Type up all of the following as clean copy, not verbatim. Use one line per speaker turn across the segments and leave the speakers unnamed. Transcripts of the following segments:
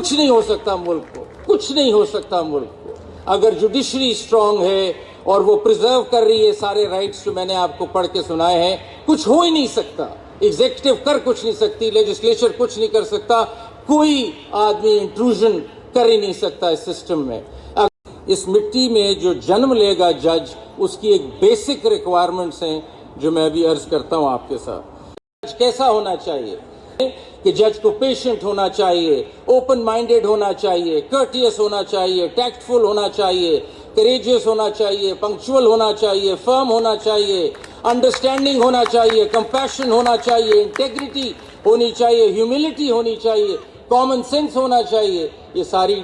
कुछ नहीं हो सकता मुल्क को, कुछ नहीं हो सकता मुल्क को अगर जुडिशरी स्ट्रांग है और वो प्रिजर्व कर रही है सारे राइट्स जो मैंने आपको पढ़ के सुनाए हैं। कुछ हो ही नहीं सकता, एग्जीक्यूटिव कर कुछ नहीं सकती, लेजिस्लेचर कुछ नहीं कर सकता, कोई आदमी इंट्रूजन कर ही नहीं सकता इस सिस्टम में। इस मिट्टी में जो जन्म लेगा जज, उसकी एक बेसिक रिक्वायरमेंट्स हैं जो मैं अभी अर्ज करता हूं आपके साथ। जज कैसा होना चाहिए कि जज को पेशेंट होना चाहिए, ओपन माइंडेड होना चाहिए, कर्टियस होना चाहिए, टैक्टफुल होना चाहिए, करेजियस होना चाहिए, पंक्चुअल होना चाहिए, फर्म होना चाहिए, अंडरस्टैंडिंग होना चाहिए, कंपैशन होना चाहिए, इंटेग्रिटी होनी चाहिए, ह्यूमिलिटी होनी चाहिए, कॉमन सेंस होना चाहिए। ये सारी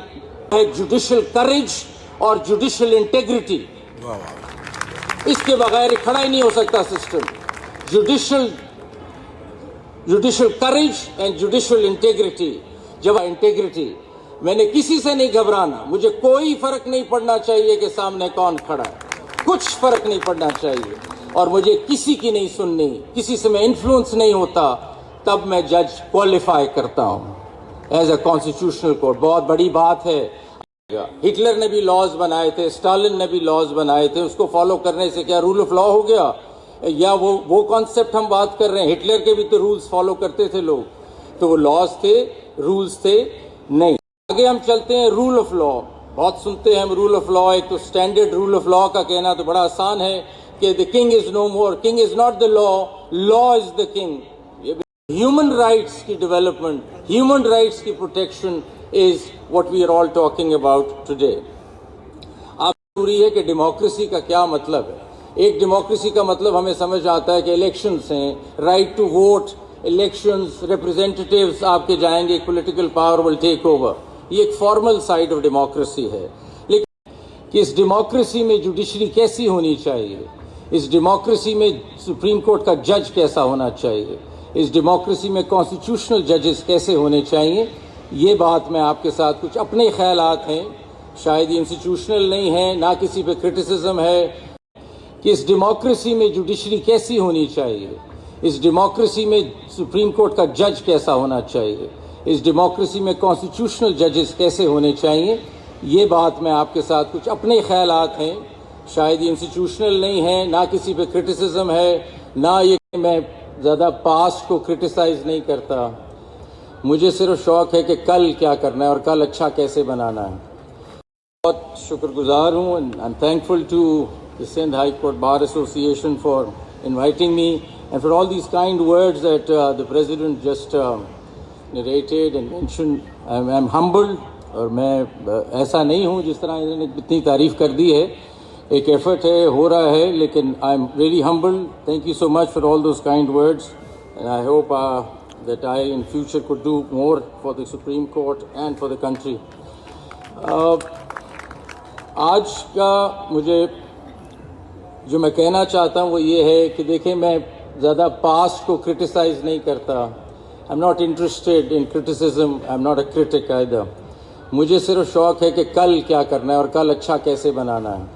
है जुडिशल करेज और जुडिशल इंटेग्रिटी। इसके बगैर खड़ा ही नहीं हो सकता system. Judicial courage and judicial integrity. जब इंटेग्रिटी, मैंने किसी से नहीं घबराना, मुझे कोई फर्क नहीं पड़ना चाहिए कि सामने कौन खड़ा है, कुछ फर्क नहीं पड़ना चाहिए, और मुझे किसी की नहीं सुननी, किसी से मैं इन्फ्लुएंस नहीं होता, तब मैं जज क्वालिफाई करता हूं एज अ कॉन्स्टिट्यूशनल कोर्ट। बहुत बड़ी बात है। हिटलर ने भी लॉज बनाए थे, स्टालिन ने भी लॉज बनाए थे, उसको फॉलो करने से क्या रूल ऑफ लॉ हो गया? या वो कॉन्सेप्ट हम बात कर रहे हैं। हिटलर के भी तो रूल्स फॉलो करते थे लोग, तो वो लॉज थे, रूल्स थे नहीं। आगे हम चलते हैं रूल ऑफ लॉ। बहुत सुनते हैं हम रूल ऑफ लॉ। एक तो स्टैंडर्ड रूल ऑफ लॉ का कहना तो बड़ा आसान है कि the king is no more, king is not the law, law is the king. Human rights की डेवलपमेंट, ह्यूमन राइट्स की protection is what we are all talking about today. आप जरूरी है कि डेमोक्रेसी का क्या मतलब है। एक डेमोक्रेसी का मतलब हमें समझ आता है कि इलेक्शंस हैं, right to vote, elections, representatives आपके जाएंगे, political power will take over. ये एक फॉर्मल साइड ऑफ डेमोक्रेसी है। लेकिन कि इस डेमोक्रेसी में जुडिशरी कैसी होनी चाहिए, इस डेमोक्रेसी में सुप्रीम कोर्ट का जज कैसा होना चाहिए, इस डेमोक्रेसी में कॉन्स्टिट्यूशनल जजेस कैसे होने चाहिए, ये बात मैं आपके साथ कुछ अपने ख्यालात हैं, शायद ये इंस्टीट्यूशनल नहीं है, ना किसी पे क्रिटिसिज्म है, कि इस डेमोक्रेसी में जुडिशरी कैसी होनी चाहिए, इस डेमोक्रेसी में सुप्रीम कोर्ट का जज कैसा होना चाहिए, इस डेमोक्रेसी में कॉन्स्टिट्यूशनल जजेस कैसे होने चाहिए, ये बात मैं आपके साथ कुछ अपने ख्यालात हैं, शायद ये इंस्टीट्यूशनल नहीं है, ना किसी पे क्रिटिसिज्म है, ना ये मैं ज़्यादा पास्ट को क्रिटिसाइज नहीं करता। मुझे सिर्फ शौक़ है कि कल क्या करना है और कल अच्छा कैसे बनाना है। बहुत शुक्रगुजार हूँ, I am thankful to the Sindh High Court Bar Association for inviting me and for all these kind words that the President just narrated and mentioned. I'm humbled, और मैं ऐसा नहीं हूँ जिस तरह इन्होंने इतनी तारीफ कर दी है। एक एफर्ट है, हो रहा है, लेकिन I'm really humbled. Thank you so much for all those kind words, and I hope that I in future could do more for the Supreme Court and for the country. आज का मुझे जो मैं कहना चाहता हूँ वो ये है कि देखें, मैं ज़्यादा पास्ट को क्रिटिसाइज नहीं करता। I am not interested in criticism, I am not a critic either. मुझे सिर्फ शौक़ है कि कल क्या करना है और कल अच्छा कैसे बनाना है।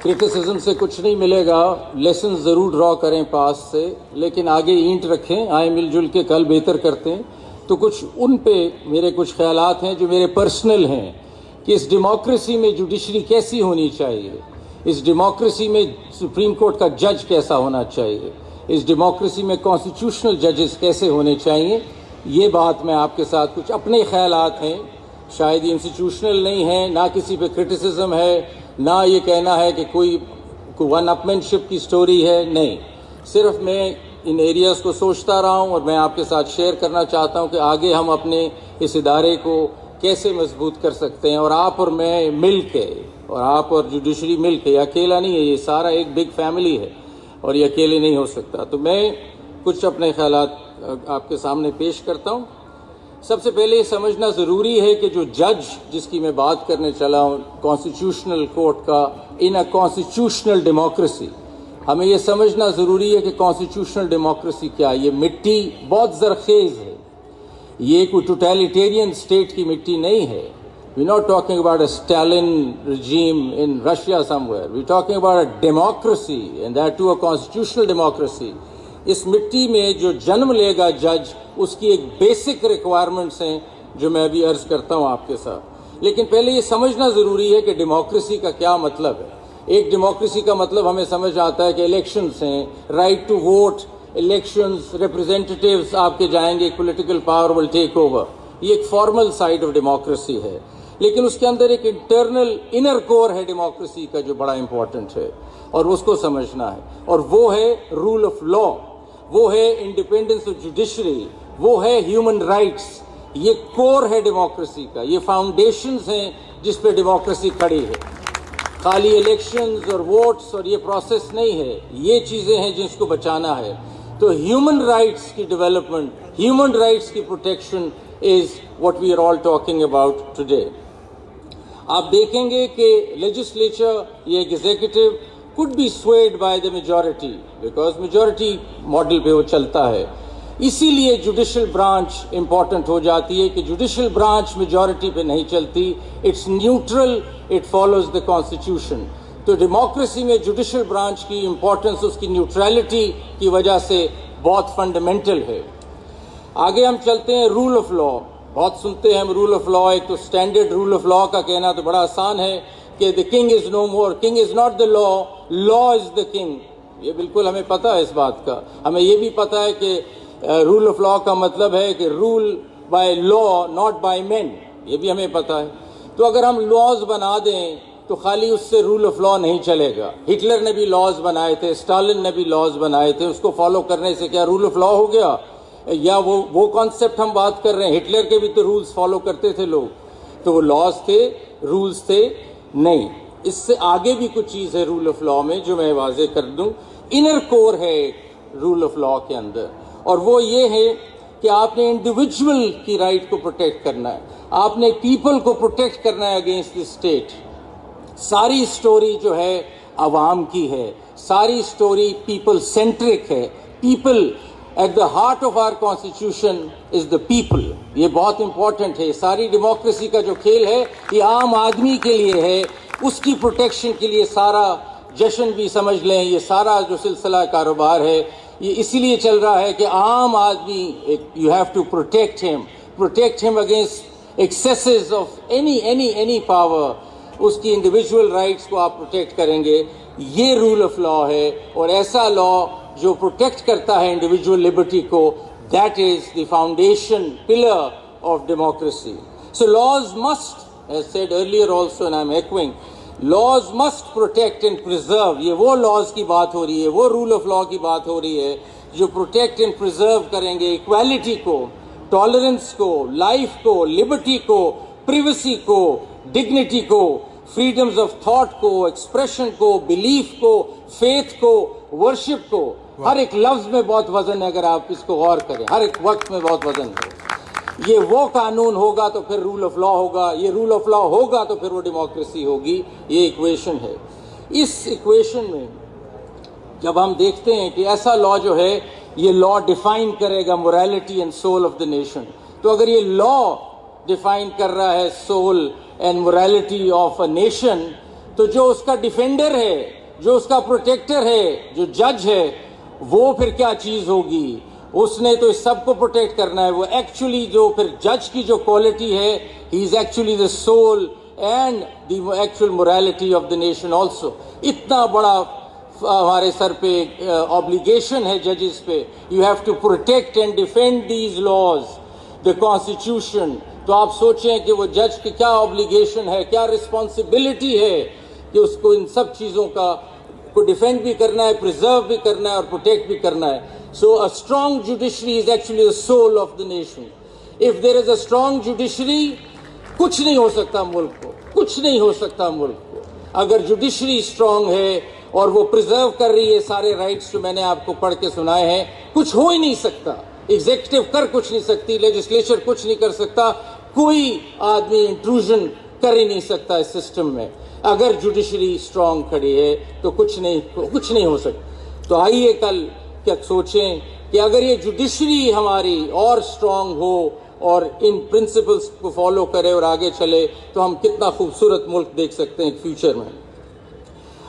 क्रिटिसिज्म से कुछ नहीं मिलेगा, लेसन ज़रूर ड्रॉ करें पास्ट से, लेकिन आगे ईंट रखें, आए मिलजुल के कल बेहतर करते हैं। तो कुछ उन पे मेरे कुछ ख्यालात हैं जो मेरे पर्सनल हैं कि इस डेमोक्रेसी में जुडिशरी कैसी होनी चाहिए, इस डेमोक्रेसी में सुप्रीम कोर्ट का जज कैसा होना चाहिए, इस डेमोक्रेसी में कॉन्स्टिट्यूशनल जजेस कैसे होने चाहिए, ये बात मैं आपके साथ कुछ अपने ख्यालात हैं, शायद ये इंस्टीट्यूशनल नहीं है, ना किसी पे क्रिटिसिज्म है, ना ये कहना है कि कोई वन अपमैनशिप की स्टोरी है, नहीं। सिर्फ मैं इन एरियाज़ को सोचता रहा हूँ और मैं आपके साथ शेयर करना चाहता हूँ कि आगे हम अपने इस इदारे को कैसे मजबूत कर सकते हैं, और आप और मैं मिल के, और आप और जुडिशरी मिल के, अकेला नहीं है, ये सारा एक बिग फैमिली है और ये अकेले नहीं हो सकता। तो मैं कुछ अपने ख्यालात आपके सामने पेश करता हूँ। सबसे पहले ये समझना ज़रूरी है कि जो जज जिसकी मैं बात करने चला हूँ कॉन्स्टिट्यूशनल कोर्ट का, इन अ कॉन्स्टिट्यूशनल डेमोक्रेसी, हमें ये समझना ज़रूरी है कि कॉन्स्टिट्यूशनल डेमोक्रेसी क्या है। ये मिट्टी बहुत ज़रखेज़ है, ये कोई टोटलिटेरियन स्टेट की मिट्टी नहीं है। We're not talking about a Stalin regime in Russia somewhere. We're talking about a democracy, and that too a constitutional democracy, اس مٹی میں جو جنم لے گا جج، اس کی ایک بیسک ریکوائرمنٹس ہیں جو میں ابھی عرض کرتا ہوں آپ کے ساتھ. لیکن پہلے یہ سمجھنا ضروری ہے کہ ڈیموکریسی کا کیا مطلب ہے. ایک ڈیموکریسی کا مطلب ہمیں سمجھ آتا ہے کہ الیکشنز ہیں، رائٹ ٹو ووٹ، الیکشنز، ریپرزینٹیٹیوز آپ کے جائیں گے، ایک political power will take over. یہ ایک فارمل سائڈ آف ڈیموکریسی ہے، لیکن اس کے اندر ایک انٹرنل انر کور ہے ڈیموکریسی کا جو بڑا امپورٹنٹ ہے، اور اس کو سمجھنا ہے. اور وہ ہے رول آف لا، وہ ہے انڈیپینڈنس آف جوڈیشری، وہ ہے ہیومن رائٹس. یہ کور ہے ڈیموکریسی کا، یہ فاؤنڈیشنز ہیں جس پہ ڈیموکریسی کھڑی ہے. خالی الیکشنز اور ووٹس اور یہ پروسیس نہیں ہے، یہ چیزیں ہیں جس کو بچانا ہے. تو ہیومن رائٹس کی ڈیولپمنٹ، ہیومن رائٹس کی protection is what we are all talking about today. آپ دیکھیں گے کہ لیجسلیچر یا executive could be swayed by the majority because majority model پہ وہ چلتا ہے. اسی لیے جوڈیشل برانچ امپورٹنٹ ہو جاتی ہے کہ جوڈیشل برانچ میجورٹی پہ نہیں چلتی، it's neutral, it follows the constitution. تو ڈیموکریسی میں جوڈیشل برانچ کی امپورٹنس اس کی نیوٹرلٹی کی وجہ سے بہت فنڈامنٹل ہے. آگے ہم چلتے ہیں رول آف لا. بہت سنتے ہیں ہم رول آف لا. ایک تو اسٹینڈرڈ رول آف لا کا کہنا تو بڑا آسان ہے کہ the king is no more, king is not the law, law is the king. یہ بالکل ہمیں پتہ ہے اس بات کا. ہمیں یہ بھی پتہ ہے کہ رول آف لا کا مطلب ہے کہ rule by law not by man, یہ بھی ہمیں پتہ ہے. تو اگر ہم لاز بنا دیں تو خالی اس سے رول آف لا نہیں چلے گا. ہٹلر نے بھی لاز بنائے تھے، اسٹالن نے بھی لاز بنائے تھے، اس کو فالو کرنے سے کیا رول آف لا ہو گیا؟ یا وہ کانسیپٹ ہم بات کر رہے ہیں، ہٹلر کے بھی تو رولز فالو کرتے تھے لوگ، تو وہ لاز تھے، رولز تھے نہیں. اس سے آگے بھی کچھ چیز ہے رول آف لا میں جو میں واضح کر دوں. انر کور ہے رول آف لا کے اندر، اور وہ یہ ہے کہ آپ نے انڈیویجول کی رائٹ کو پروٹیکٹ کرنا ہے، آپ نے پیپل کو پروٹیکٹ کرنا ہے اگینسٹ دی اسٹیٹ. ساری سٹوری جو ہے عوام کی ہے، ساری سٹوری پیپل سینٹرک ہے. People at the heart of our constitution is the people. یہ بہت امپورٹنٹ ہے. ساری ڈیموکریسی کا جو کھیل ہے یہ عام آدمی کے لیے ہے، اس کی پروٹیکشن کے لیے سارا جشن بھی سمجھ لیں، یہ سارا جو سلسلہ کاروبار ہے یہ اسی لیے چل رہا ہے کہ عام آدمی you have to protect him against excesses of any power. اس کی انڈیویجول رائٹس کو آپ پروٹیکٹ کریں گے. یہ رول آف لا ہے، اور ایسا لا جو پروٹیکٹ کرتا ہے انڈیویجول لبرٹی کو، that is the foundation pillar of democracy. So laws must, as said earlier also and I'm echoing, laws must protect and preserve. یہ وہ laws کی بات ہو رہی ہے، وہ rule of law کی بات ہو رہی ہے جو protect and preserve کریں گے equality کو، tolerance کو، life کو، liberty کو، privacy کو، dignity کو، freedoms of thought کو، expression کو، belief کو، faith کو، worship کو. ہر ایک لفظ میں بہت وزن ہے اگر آپ اس کو غور کریں، ہر ایک وقت میں بہت وزن ہے. یہ وہ قانون ہوگا تو پھر رول آف لا ہوگا، یہ رول آف لا ہوگا تو پھر وہ ڈیموکریسی ہوگی. یہ ایکویشن ہے. اس ایکویشن میں جب ہم دیکھتے ہیں کہ ایسا لا جو ہے یہ لا ڈیفائن کرے گا morality and soul of the nation, تو اگر یہ لا ڈیفائن کر رہا ہے soul and morality of a nation, تو جو اس کا ڈیفینڈر ہے، جو اس کا پروٹیکٹر ہے، جو جج ہے، وہ پھر کیا چیز ہوگی؟ اس نے تو اس سب کو پروٹیکٹ کرنا ہے. وہ ایکچولی جو پھر جج کی جو کوالٹی ہے، he is actually the soul and the actual morality of the nation also. اتنا بڑا ہمارے سر پہ آبلیگیشن ہے ججز پہ. You have to protect and defend these laws, the constitution. تو آپ سوچیں کہ وہ جج کی کیا آبلیگیشن ہے، کیا رسپانسبلٹی ہے کہ اس کو ان سب چیزوں کا کو ڈیفینڈ بھی کرنا ہے، پریزرو بھی کرنا ہے اور پروٹیکٹ بھی کرنا ہے. So a strong judiciary is actually the soul of the nation. If there is a strong judiciary, کچھ نہیں ہو سکتا ملک کو، کچھ نہیں ہو سکتا ملک کو. اگر جوڈیشری اسٹرانگ ہے اور وہ پریزرو کر رہی ہے سارے رائٹس جو میں نے آپ کو پڑھ کے سنائے ہیں، کچھ ہو ہی نہیں سکتا. ایگزیکٹو کر کچھ نہیں سکتی، لیجسلیچر کچھ نہیں کر سکتا، کوئی آدمی انٹروژن کر ہی نہیں سکتا اس سسٹم میں. اگر جوڈیشری اسٹرانگ کھڑی ہے تو کچھ نہیں ہو سکتا. تو آئیے کل کیا سوچیں کہ اگر یہ جوڈیشری ہماری اور اسٹرانگ ہو اور ان پرنسپلس کو فالو کرے اور آگے چلے تو ہم کتنا خوبصورت ملک دیکھ سکتے ہیں فیوچر میں.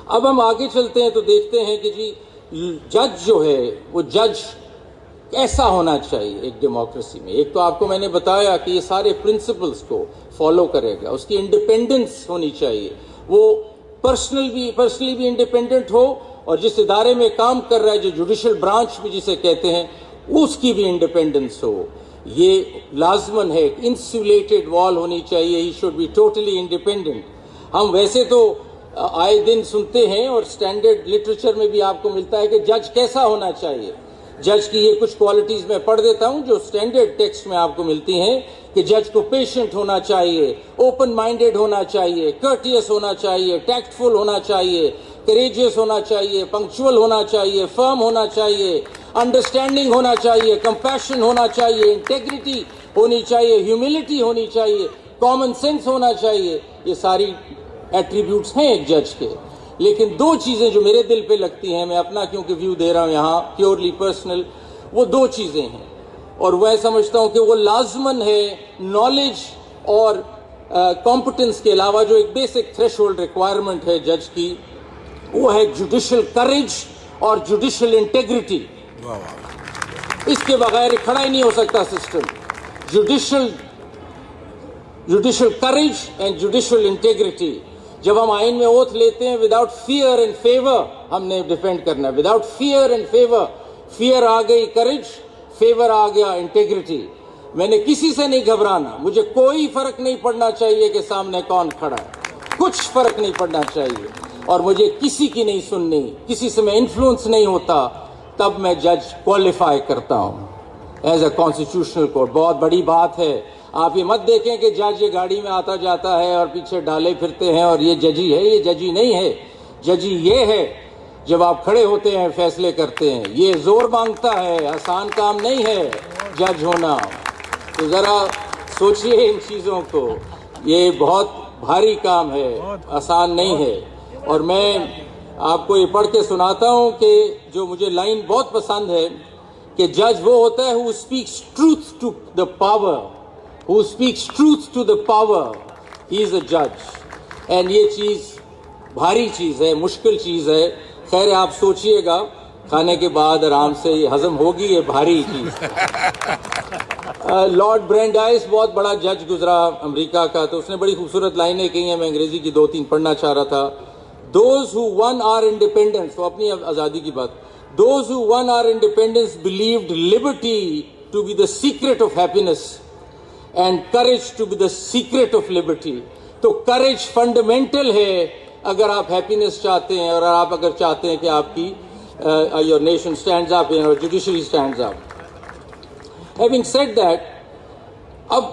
اب ہم آگے چلتے ہیں تو دیکھتے ہیں کہ جی जज जो है वो जज ऐसा होना चाहिए एक डेमोक्रेसी में। एक तो आपको मैंने बताया कि ये सारे प्रिंसिपल्स को फॉलो करेगा, उसकी इंडिपेंडेंस होनी चाहिए, वो पर्सनली भी इंडिपेंडेंट हो, और जिस इदारे में काम कर रहा है, जो जुडिशल ब्रांच भी जिसे कहते हैं, उसकी भी इंडिपेंडेंस हो। ये लाजमन है, इंसुलेटेड वॉल होनी चाहिए, he should be totally independent. हम वैसे तो आए दिन सुनते हैं और स्टैंडर्ड लिटरेचर में भी आपको मिलता है कि जज कैसा होना चाहिए। जज की ये कुछ क्वालिटीज मैं पढ़ देता हूं जो स्टैंडर्ड टेक्स्ट में आपको मिलती हैं कि जज को पेशेंट होना चाहिए, ओपन माइंडेड होना चाहिए, कर्टियस होना चाहिए, टैक्टफुल होना चाहिए, करेजियस होना चाहिए, पंक्चुअल होना चाहिए, फर्म होना चाहिए, अंडरस्टैंडिंग होना चाहिए, कंपैशन होना चाहिए, इंटेग्रिटी होनी चाहिए, ह्यूमिलिटी होनी चाहिए, कॉमन सेंस होना चाहिए। ये सारी एट्रीब्यूट्स हैं एक जज के। लेकिन दो चीजें जो मेरे दिल पे लगती हैं, मैं अपना क्योंकि व्यू दे रहा हूं यहां प्योरली पर्सनल, वो दो चीजें हैं, और मैं समझता हूं कि वो लाजमन है नॉलेज और कॉम्पिटेंस के अलावा जो एक बेसिक थ्रेशोल्ड रिक्वायरमेंट है जज की, वो है जुडिशल करेज और जुडिशल इंटेग्रिटी। इसके बगैर खड़ा ही नहीं हो सकता system. Judicial courage and judicial integrity. जब हम आइन में ओथ लेते हैं, विदाउट फियर एंड फेवर हमने डिफेंड करना है, without fear and favour. Fear आ गई करेज, फेवर आ गया इंटेग्रिटी। मैंने किसी से नहीं घबराना, मुझे कोई फर्क नहीं पड़ना चाहिए कि सामने कौन खड़ा है, कुछ फर्क नहीं पड़ना चाहिए, और मुझे किसी की नहीं सुननी, किसी से मैं इन्फ्लुएंस नहीं होता, तब मैं जज क्वालिफाई करता हूं एज अ कॉन्स्टिट्यूशनल कोर्ट। बहुत बड़ी बात है। आप ये मत देखें कि जज ये गाड़ी में आता जाता है और पीछे डाले फिरते हैं और ये जजी है, ये जजी नहीं है। जजी ये है जब आप खड़े होते हैं, फैसले करते हैं। ये जोर मांगता है, आसान काम नहीं है जज होना। तो जरा सोचिए इन चीजों को, ये बहुत भारी काम है, आसान नहीं है। और मैं आपको ये पढ़ के सुनाता हूं कि जो मुझे लाइन बहुत पसंद है कि जज वो होता है who speaks truth to the power, who speaks truth to the power, he is a judge। and ये चीज भारी चीज है, मुश्किल चीज है। खैर आप सोचिएगा, खाने के बाद आराम से ये हजम होगी ये भारी चीज। लॉर्ड ब्रेंडाइस बहुत बड़ा जज गुजरा अमेरिका का, तो उसने बड़ी खूबसूरत लाइनें कही हैं, मैं अंग्रेजी की 2-3 पढ़ना चाह रहा था। Those who won our independence, वो अपनी आजादी की बात, those who won our independence believed liberty to be the secret of happiness and courage to be the secret of liberty। तो courage fundamental है अगर आप happiness चाहते हैं, और आप अगर चाहते हैं कि आपकी your nation stands up and your judiciary stands up। Having said that, अब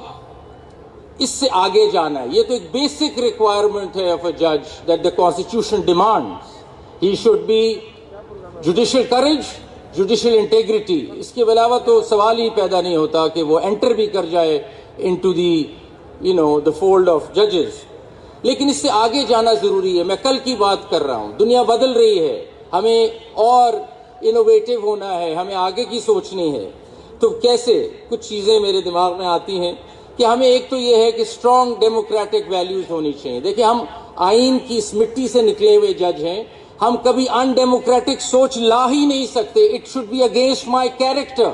इससे आगे जाना है। ये तो एक बेसिक रिक्वायरमेंट है ऑफ अ जज that the constitution demands. He should be judicial courage, judicial integrity. इसके अलावा तो सवाल ही पैदा नहीं होता कि वो एंटर भी कर जाए इनटू द फोल्ड ऑफ जजेस। लेकिन इससे आगे जाना जरूरी है। मैं कल की बात कर रहा हूं, दुनिया बदल रही है, हमें और इनोवेटिव होना है, हमें आगे की सोचनी है। तो कैसे? कुछ चीजें मेरे दिमाग में आती हैं कि हमें एक तो ये है कि स्ट्रॉन्ग डेमोक्रेटिक वैल्यूज होनी चाहिए। देखिए, हम आइन की इस मिट्टी से निकले हुए जज हैं, हम कभी अनडेमोक्रेटिक सोच ला ही नहीं सकते। It should be against my character,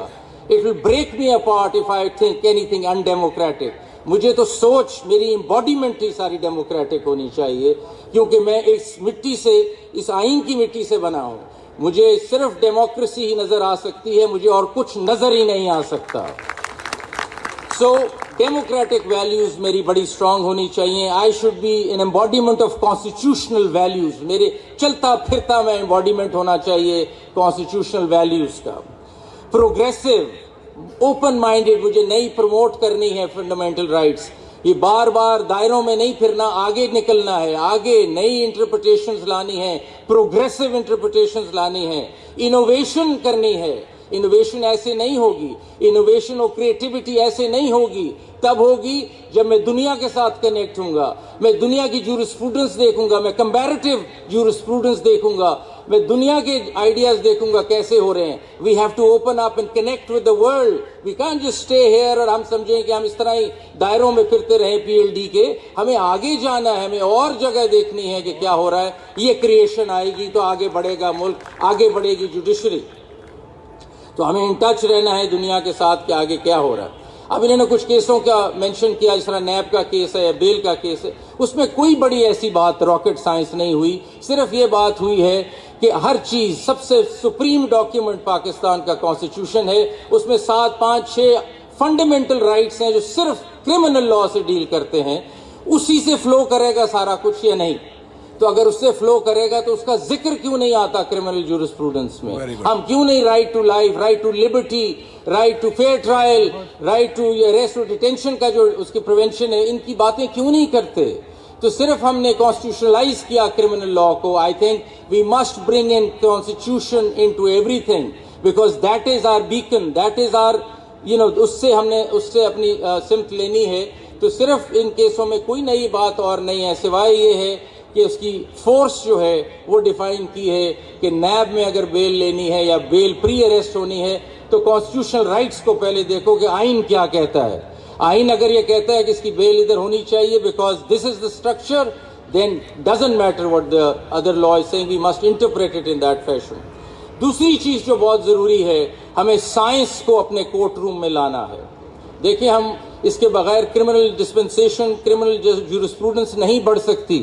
it will break me apart if I think anything undemocratic. मुझे तो सोच, मेरी एम्बॉडीमेंट ही सारी डेमोक्रेटिक होनी चाहिए, क्योंकि मैं इस मिट्टी से, इस आइन की मिट्टी से बना हूं। मुझे सिर्फ डेमोक्रेसी ही नजर आ सकती है, मुझे और कुछ नजर ही नहीं आ सकता। सो डेमोक्रेटिक वैल्यूज मेरी बड़ी स्ट्रांग होनी चाहिए। I should be an embodiment of constitutional values. मेरे चलता फिरता मैं एम्बॉडीमेंट होना चाहिए कॉन्स्टिट्यूशनल वैल्यूज का। प्रोग्रेसिव, ओपन माइंडेड, मुझे नई प्रमोट करनी है फंडामेंटल राइट्स। ये बार बार दायरों में नहीं फिरना, आगे निकलना है, आगे नई इंटरप्रिटेशंस लानी है, प्रोग्रेसिव इंटरप्रिटेशंस लानी है, इनोवेशन करनी है। इनोवेशन ऐसे नहीं होगी, इनोवेशन और क्रिएटिविटी ऐसे नहीं होगी तब होगी जब मैं दुनिया के साथ कनेक्ट होऊंगा, मैं दुनिया की जूरिस्प्रूडेंस देखूंगा, मैं कंपैरेटिव जूरिस्प्रूडेंस देखूंगा, मैं दुनिया के आइडियाज देखूंगा कैसे हो रहे हैं. We have to open up and connect with the world. We can't just stay here और हम समझें कि हम इस तरह ही दायरों में फिरते रहें पीएलडी के. हमें आगे जाना है, हमें और जगह देखनी है कि क्या हो रहा है. ये क्रिएशन आएगी तो आगे बढ़ेगा मुल्क, आगे बढ़ेगी जुडिशरी. तो हमें इन टच रहना है दुनिया के साथ कि आगे क्या हो रहा है. अब इन्होंने कुछ केसों का मेंशन किया, जिस तरह नैब का केस है या बेल का केस है. उसमें कोई बड़ी ऐसी बात रॉकेट साइंस नहीं हुई. सिर्फ ये बात हुई है कि हर चीज, सबसे सुप्रीम डॉक्यूमेंट पाकिस्तान का कॉन्स्टिट्यूशन है, उसमें 7, 5, 6 फंडामेंटल राइट्स हैं जो सिर्फ क्रिमिनल लॉ से डील करते हैं. उसी से फ्लो करेगा सारा कुछ या नहीं? तो अगर उससे फ्लो करेगा तो उसका जिक्र क्यों नहीं आता क्रिमिनल जूरिस्प्रूडेंस में? हम क्यों नहीं right to life, right to liberty, right to fair trial, right to arrest और डिटेंशन का जो उसकी प्रिवेंशन है, इनकी बातें क्यों नहीं करते? तो सिर्फ हमने कॉन्स्टिट्यूशनलाइज किया क्रिमिनल लॉ को. I think we must bring in constitution into everything because that is our beacon, that is our उससे अपनी सिमत लेनी है. तो सिर्फ इन केसों में कोई नई बात और नहीं है, सिवाय ये है कि उसकी फोर्स जो है वो डिफाइन की है कि नैब में अगर बेल लेनी है या बेल प्री अरेस्ट होनी है तो कॉन्स्टिट्यूशनल राइट्स को पहले देखो कि आइन क्या कहता है. आइन अगर ये कहता है कि इसकी बेल इधर होनी चाहिए because this is the structure, then doesn't matter what the other law is saying, we must interpret it in that fashion. दूसरी चीज जो बहुत जरूरी है, हमें साइंस को अपने कोर्ट रूम में लाना है. देखिए, हम इसके बगैर क्रिमिनल डिस्पेंसेशन, क्रिमिनल जूरिस्प्रूडेंस नहीं बढ़ सकती.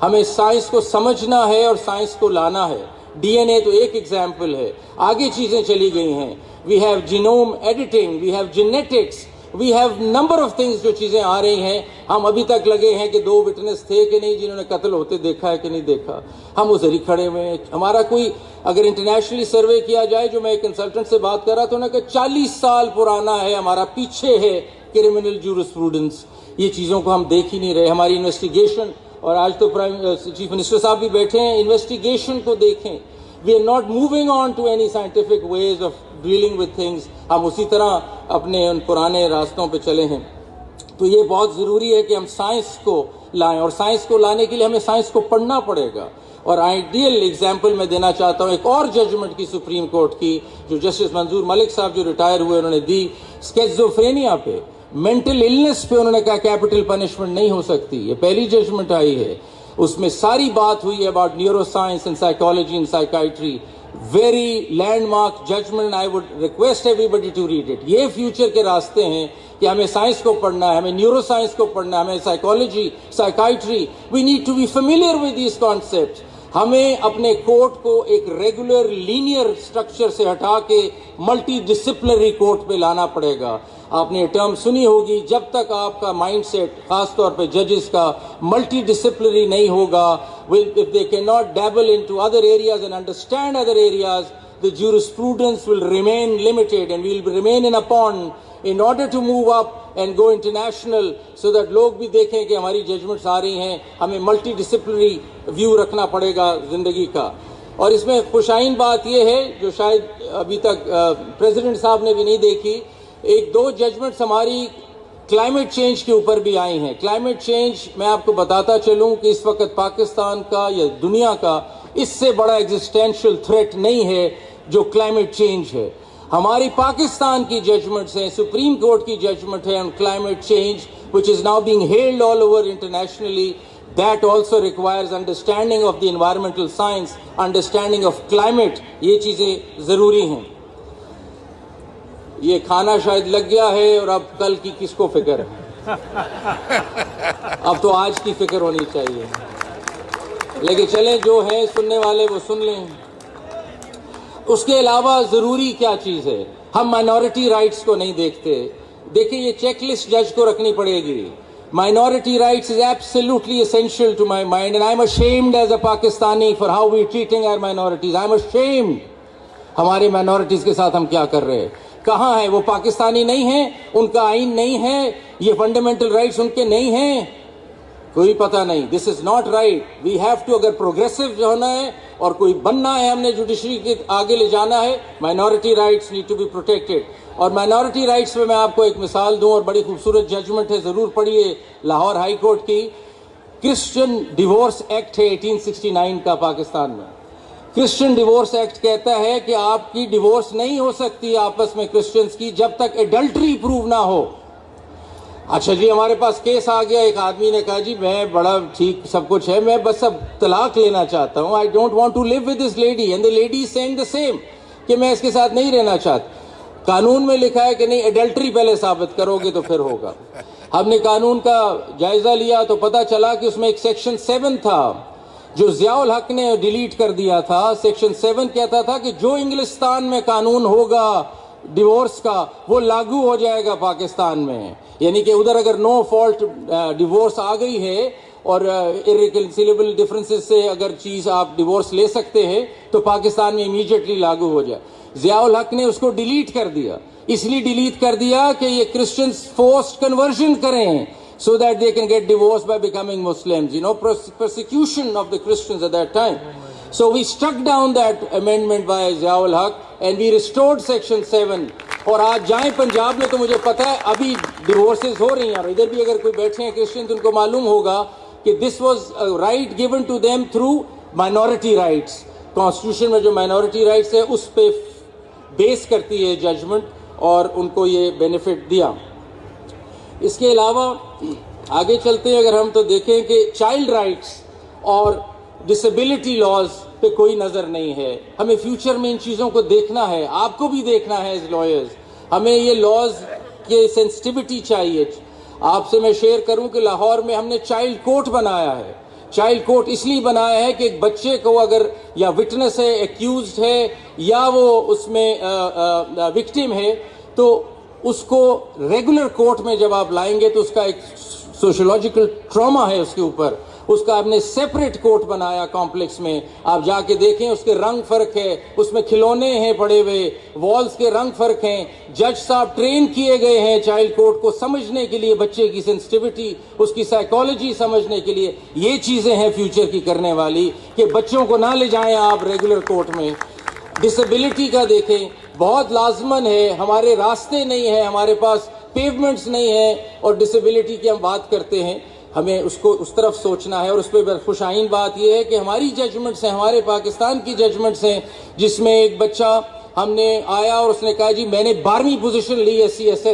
हमें साइंस को समझना है और साइंस को लाना है. डीएनए तो एक एग्जाम्पल है, आगे चीजें चली गई हैं. We have genome editing, we have genetics, we have number of things जो चीजें आ रही हैं. हम अभी तक लगे हैं कि 2 विटनेस थे कि नहीं जिन्होंने कत्ल होते देखा है कि नहीं देखा. हम उधर ही खड़े हुए हैं. हमारा कोई अगर इंटरनेशनली सर्वे किया जाए, जो मैं एक कंसल्टेंट से बात कर रहा था, उन्होंने कहा 40 साल पुराना है, हमारा पीछे है क्रिमिनल जूरिस्प्रूडेंस. ये चीजों को हम देख ही नहीं रहे. हमारी इन्वेस्टिगेशन, और आज तो चीफ मिनिस्टर साहब भी बैठे हैं, इन्वेस्टिगेशन को देखें. We are not moving on to any scientific ways of dealing with things. हम उसी तरह अपने उन पुराने रास्तों पे चले हैं. तो ये बहुत जरूरी है कि हम साइंस को लाएं, और साइंस को लाने के लिए हमें साइंस को पढ़ना पड़ेगा. और आइडियल एग्जाम्पल मैं देना चाहता हूँ एक और जजमेंट की सुप्रीम कोर्ट की, जो जस्टिस मंजूर मलिक साहब जो रिटायर हुए उन्होंने दी. स्किज़ोफ्रेनिया पे, मेंटल इलनेस पे उन्होंने कहा कैपिटल पनिशमेंट नहीं हो सकती. ये पहली जजमेंट आई है. उसमें सारी बात हुई है about neuroscience and psychology and psychiatry. Very landmark judgment. I would request everybody to read it. ये फ्यूचर के रास्ते हैं कि हमें साइंस को पढ़ना है, हमें न्यूरो साइंस को पढ़ना है, हमें psychology, psychiatry. We need to be familiar with these concepts. हमें अपने कोर्ट को एक रेगुलर लीनियर स्ट्रक्चर से हटा के मल्टी डिसिप्लिनरी कोर्ट पे लाना पड़ेगा. आपने टर्म सुनी होगी, जब तक आपका माइंडसेट खासतौर पे जजेस का मल्टी डिसिप्लिनरी नहीं होगा, if they cannot dabble into other areas and understand other areas, the jurisprudence will remain limited and will remain in a pond in order to move up and go international, so that लोग भी देखें कि हमारी judgements आ रही हैं. हमें multi disciplinary view रखना पड़ेगा जिंदगी का. और इसमें खुशाइन बात यह है जो शायद अभी तक प्रेसिडेंट साहब ने भी नहीं देखी, 1-2 जजमेंट्स हमारी क्लाइमेट चेंज के ऊपर भी आई हैं. क्लाइमेट चेंज, मैं आपको बताता चलूं कि इस वक्त पाकिस्तान का या दुनिया का इससे बड़ा एग्जिस्टेंशियल थ्रेट नहीं है जो क्लाइमेट चेंज है. हमारी पाकिस्तान की जजमेंट्स हैं, सुप्रीम कोर्ट की जजमेंट है on climate change, which is now being hailed all over internationally. That also requires understanding of the environmental science, understanding of climate. ये चीजें जरूरी हैं. ये खाना शायद लग गया है और अब कल की किसको फिक्र है? अब तो आज की फिक्र होनी चाहिए. लेकिन चलें, जो है सुनने वाले वो सुन लें. उसके अलावा जरूरी क्या चीज है, हम माइनॉरिटी राइट्स को नहीं देखते. देखिए, ये चेकलिस्ट जज को रखनी पड़ेगी. Minority rights is absolutely essential to my mind and I am ashamed as a Pakistani for how we treating our minorities. I am ashamed. हमारे माइनॉरिटीज के साथ हम क्या कर रहे हैं? कहाँ है वो? पाकिस्तानी नहीं है, उनका आइन नहीं है, ये फंडामेंटल राइट्स उनके नहीं हैं, कोई पता नहीं. This is not right. We have to, अगर प्रोग्रेसिव होना है और कोई बनना है, हमने जुडिशरी के आगे ले जाना है, minority rights need to be protected. اور مائنورٹی رائٹس میں آپ کو ایک مثال دوں, اور بڑی خوبصورت ججمنٹ ہے, ضرور پڑھیے, لاہور ہائی کورٹ کی. کرسچن ڈیورس ایکٹ ہے 1869 کا پاکستان میں. کرسچن ڈیورس ایکٹ کہتا ہے کہ آپ کی ڈیورس نہیں ہو سکتی آپس میں کرسچنز کی جب تک ایڈلٹری پروو نہ ہو. اچھا جی, ہمارے پاس کیس آ گیا, ایک آدمی نے کہا جی میں بڑا ٹھیک سب کچھ ہے, میں بس اب طلاق لینا چاہتا ہوں, I don't want to live with this lady, and the lady is saying the same کہ میں اس کے ساتھ نہیں رہنا چاہتا. قانون میں لکھا ہے کہ نہیں, ایڈلٹری پہلے ثابت کرو گے تو پھر ہوگا. ہم نے قانون کا جائزہ لیا تو پتا چلا کہ اس میں ایک سیکشن 7 تھا جو ضیاء الحق نے ڈیلیٹ کر دیا تھا. سیکشن 7 کہتا تھا کہ جو انگلستان میں قانون ہوگا ڈیورس کا وہ لاگو ہو جائے گا پاکستان میں. یعنی کہ ادھر اگر نو فالٹ ڈیورس آ گئی ہے اور irreconcilable ڈفرینسز سے اگر چیز آپ ڈیورس لے سکتے ہیں تو پاکستان میں امیجیٹلی لاگو ہو جائے. ضیاء الحق نے اس کو ڈیلیٹ کر دیا, اس لیے ڈیلیٹ کر دیا کہ یہ کرسچنز فورسڈ کنورژن کریں so that they can get divorced by becoming Muslims, persecution of the Christians at that time. So we struck down that amendment by Zia ul Haq and we restored section 7. اور آج جائیں پنجاب میں تو مجھے پتا ہے ابھی ڈیورسز ہو رہی ہیں, اور ادھر بھی اگر کوئی بیٹھے ہیں کرسچن تو ان کو معلوم ہوگا کہ this was a right given to them through minority rights. Constitution میں جو مائنورٹی رائٹس ہے اس پہ بیس کرتی ہے ججمنٹ, اور ان کو یہ بینیفٹ دیا. اس کے علاوہ آگے چلتے ہیں, اگر ہم تو دیکھیں کہ چائلڈ رائٹس اور ڈسیبلٹی لاز پہ کوئی نظر نہیں ہے. ہمیں فیوچر میں ان چیزوں کو دیکھنا ہے, آپ کو بھی دیکھنا ہے ایز لائرز. ہمیں یہ لاز کی سینسٹیوٹی چاہیے. آپ سے میں شیئر کروں کہ لاہور میں ہم نے چائلڈ کورٹ بنایا ہے. چائلڈ کورٹ اس لیے بنایا ہے کہ ایک بچے کو اگر یا وٹنس ہے, ایکیوزڈ ہے, یا وہ اس میں وکٹم ہے, تو اس کو ریگولر کورٹ میں جب آپ لائیں گے تو اس کا ایک سوشولوجیکل ٹراما ہے اس کے اوپر, اس کا آپ نے سیپریٹ کورٹ بنایا کمپلیکس میں. آپ جا کے دیکھیں اس کے رنگ فرق ہے, اس میں کھلونے ہیں پڑے ہوئے, والز کے رنگ فرق ہیں. جج صاحب ٹرین کیے گئے ہیں چائلڈ کورٹ کو سمجھنے کے لیے, بچے کی سینسٹیوٹی, اس کی سائیکالوجی سمجھنے کے لیے. یہ چیزیں ہیں فیوچر کی کرنے والی کہ بچوں کو نہ لے جائیں آپ ریگولر کورٹ میں. ڈسیبلٹی کا دیکھیں, بہت لازمن ہے, ہمارے راستے نہیں ہیں, ہمارے پاس پیومنٹس نہیں ہیں, اور ڈسیبلٹی کی ہم بات کرتے ہیں, ہمیں اس کو اس طرف سوچنا ہے. اور اس پہ خوشائن بات یہ ہے کہ ہماری ججمنٹس ہیں, ہمارے پاکستان کی ججمنٹس ہیں, جس میں ایک بچہ ہم نے آیا اور اس نے کہا جی میں نے 12ویں پوزیشن لی ہے سی ایس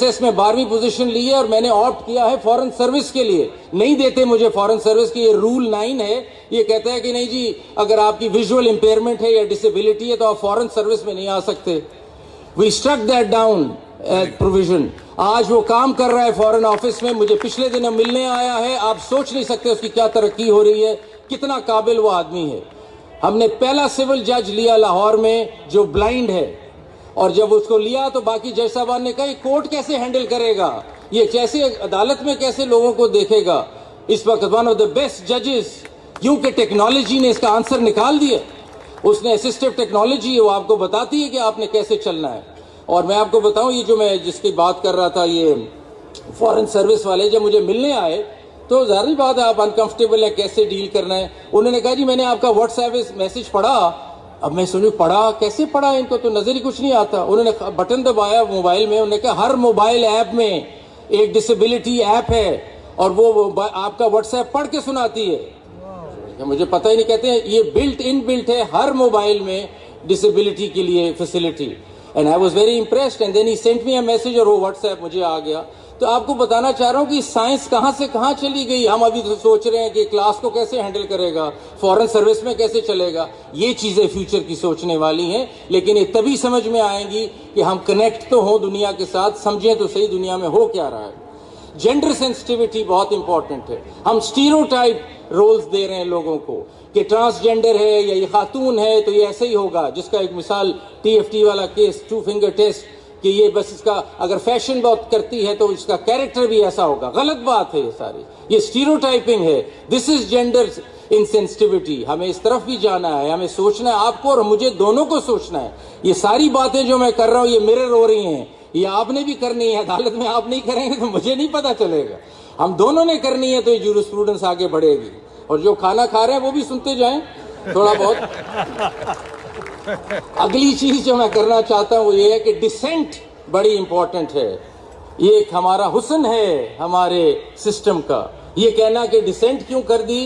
ایس میں 12ویں پوزیشن لی ہے, اور میں نے آپٹ کیا ہے فورن سروس کے لیے. نہیں دیتے مجھے فورن سروس کی, یہ رول 9 ہے, یہ کہتا ہے کہ نہیں جی اگر آپ کی ویژول امپیئرمنٹ ہے یا ڈسیبلٹی ہے تو آپ فورن سروس میں نہیں آ سکتے. وی اسٹرک دیٹ ڈاؤن پروویژن. آج وہ کام کر رہا ہے فورن آفس میں, مجھے پچھلے دن ملنے آیا ہے. آپ سوچ نہیں سکتے اس کی کیا ترقی ہو رہی ہے, کتنا قابل وہ آدمی ہے. ہم نے پہلا سول جج لیا لاہور میں جو بلائنڈ ہے, اور جب اس کو لیا تو باقی جج صاحبان نے کہا یہ کورٹ کیسے ہینڈل کرے گا, یہ کیسے عدالت میں کیسے لوگوں کو دیکھے گا. اس وقت ون آف دا بیسٹ ججز, کیونکہ ٹیکنالوجی نے اس کا آنسر نکال دیا. اس نے اسسٹو ٹیکنالوجی وہ آپ کو بتاتی ہے کہ آپ نے کیسے چلنا ہے. اور میں آپ کو بتاؤں, یہ جو میں جس کی بات کر رہا تھا, یہ فورن سروس والے جب مجھے ملنے آئے تو ظاہری بات ہے آپ انکمفرٹیبل ہے, کیسے ڈیل کرنا ہے. انہوں نے کہا جی میں نے آپ کا واٹس ایپ میسج پڑھا. اب میں سنوں پڑھا, کیسے پڑھا, ان کو تو نظر ہی کچھ نہیں آتا. انہوں نے بٹن دبایا موبائل میں, انہوں نے کہا ہر موبائل ایپ میں ایک ڈسیبلٹی ایپ ہے اور وہ آپ کا واٹس ایپ پڑھ کے سناتی ہے. مجھے پتہ ہی نہیں, کہتے ہیں یہ بلٹ ہے ہر موبائل میں ڈسیبلٹی کے لیے facility. And I was very impressed, and then he sent me a message اور وہ واٹس ایپ مجھے آ گیا. تو آپ کو بتانا چاہ رہا ہوں کہ سائنس کہاں سے کہاں چلی گئی. ہم ابھی تو سوچ رہے ہیں کہ کلاس کو کیسے ہینڈل کرے گا, فورن سروس میں کیسے چلے گا. یہ چیزیں فیوچر کی سوچنے والی ہیں, لیکن یہ تبھی سمجھ میں آئیں گی کہ ہم کنیکٹ تو ہوں دنیا کے ساتھ, سمجھیں تو صحیح دنیا میں ہو کیا رہا ہے. جینڈر سینسٹیوٹی بہت امپورٹنٹ ہے. ہم اسٹیریوٹائپ رولز دے رہے ہیں لوگوں کو کہ ٹرانسجینڈر ہے یا یہ خاتون ہے تو یہ ایسے ہی ہوگا, جس کا ایک مثال TFT والا کیس, 2 فنگر ٹیسٹ, کہ یہ بس اس کا اگر فیشن بہت کرتی ہے تو اس کا کیریکٹر بھی ایسا ہوگا. غلط بات ہے یہ ساری, یہ اسٹیریوٹائپنگ ہے. دس از جینڈر انسینسٹیوٹی. ہمیں اس طرف بھی جانا ہے, ہمیں سوچنا ہے, آپ کو اور مجھے دونوں کو سوچنا ہے. یہ ساری باتیں جو میں کر رہا ہوں یہ میرر ہو رہی ہیں, یہ آپ نے بھی کرنی ہے. عدالت میں آپ نہیں کریں گے تو مجھے نہیں پتا چلے گا. ہم دونوں نے کرنی ہے تو یہ جورسپروڈنس آگے بڑھے گی. اور جو کھانا کھا رہے ہیں وہ بھی سنتے جائیں تھوڑا بہت. अगली चीज जो मैं करना चाहता हूं वो ये है कि डिसेंट बड़ी इंपॉर्टेंट है। ये एक हमारा हुस्न है हमारे सिस्टम का। ये कहना कि डिसेंट क्यों कर दी,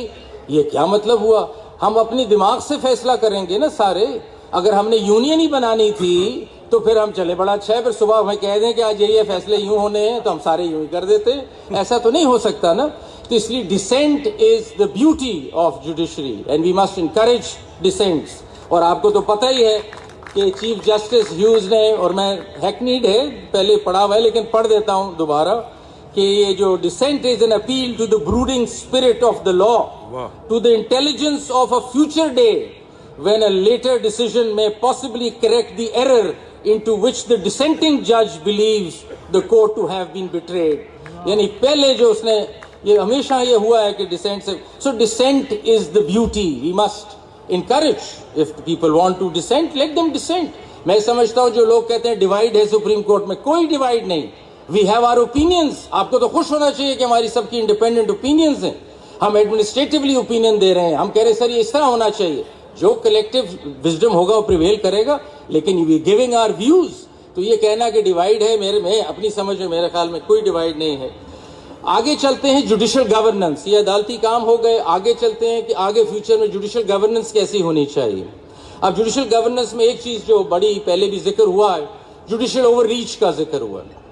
ये क्या मतलब हुआ? हम अपनी दिमाग से फैसला करेंगे ना सारे। अगर हमने यूनियन ही बनानी थी तो फिर हम चले बड़ा अच्छा है, फिर सुबह हमें कह दें कि आज ये फैसले यूं होने हैं तो हम सारे यूं ही कर देते। ऐसा तो नहीं हो सकता ना। तो इसलिए dissent is the beauty of judiciary and we must encourage dissents. और आपको तो पता ही है कि चीफ जस्टिस ह्यूज ने, और मैं हैकनीड है पहले पढ़ा हुआ है लेकिन पढ़ देता हूं दोबारा, कि ये जो dissent is an appeal to the brooding spirit of the law, to the intelligence of a future day when a later decision may possibly correct the error into which the dissenting judge believes the court to have been betrayed. यानी पहले जो उसने, ये हमेशा ये हुआ है कि डिसेंट से, so dissent is the beauty. We must encourage, if people want to dissent, let them dissent. मैं समझता हूँ जो लोग कहते हैं डिवाइड है सुप्रीम कोर्ट में, कोई डिवाइड नहीं। We have our opinions. आपको तो खुश होना चाहिए कि हमारी सबकी इंडिपेंडेंट ओपिनियंस हैं। हम एडमिनिस्ट्रेटिवली ओपिनियन दे रहे हैं, हम कह रहे सर ये इस तरह होना चाहिए। जो कलेक्टिव विजडम होगा वो प्रिवेल करेगा, लेकिन वी गिविंग आवर व्यूज। तो ये कहना कि डिवाइड है, मैं अपनी समझ में, मेरे ख्याल में कोई डिवाइड नहीं है। आगे चलते हैं जुडिशियल गवर्नेंस। ये अदालती काम हो गए, आगे चलते हैं कि आगे फ्यूचर में जुडिशियल गवर्नेंस कैसी होनी चाहिए। अब जुडिशियल गवर्नेंस में एक चीज जो बड़ी पहले भी जिक्र हुआ है, जुडिशियल ओवर रीच का जिक्र हुआ है।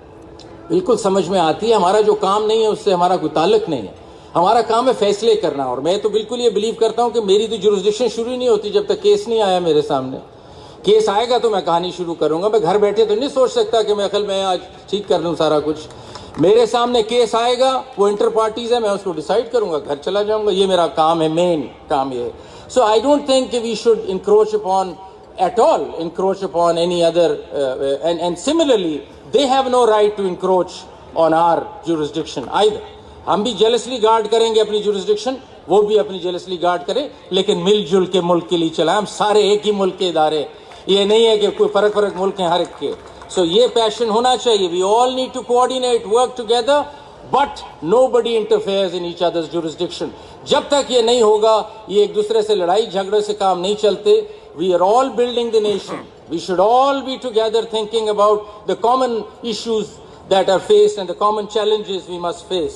बिल्कुल समझ में आती है, हमारा जो काम नहीं है उससे हमारा कोई ताल्लुक नहीं है। हमारा काम है फैसले करना। और मैं तो बिल्कुल ये बिलीव करता हूं कि मेरी तो जुरिस्डिक्शन शुरू ही नहीं होती जब तक केस नहीं आया मेरे सामने। केस आएगा तो मैं कहानी शुरू करूंगा। मैं घर बैठे तो नहीं सोच सकता कि मैं आज ठीक कर लूं सारा कुछ। मेरे सामने केस आएगा, वो इंटर पार्टीज है, मैं उसको डिसाइड करूंगा, घर चला जाऊंगा। ये मेरा काम है, मेन काम ये है। सो आई डोंट थिंक कि we should encroach upon at all, encroach upon any other and similarly they have no right to encroach on our jurisdiction either. हम भी जेलसली गार्ड करेंगे अपनी जुरिस्डिक्शन, वो भी अपनी जेलसली गार्ड करें, लेकिन मिलजुल के मुल्क के लिए चलाएं। हम सारे एक ही मुल्क के इदारे, ये नहीं है कि कोई फर्क मुल्क हैं हर एक के। सो ये पैशन होना चाहिए। We all need to coordinate, work together, but nobody interferes in each other's jurisdiction. जब तक ये नहीं होगा, ये एक दूसरे से लड़ाई झगड़े से काम नहीं चलते। We are all building the nation. We should all be together thinking about the common issues that are faced and the common challenges we must face.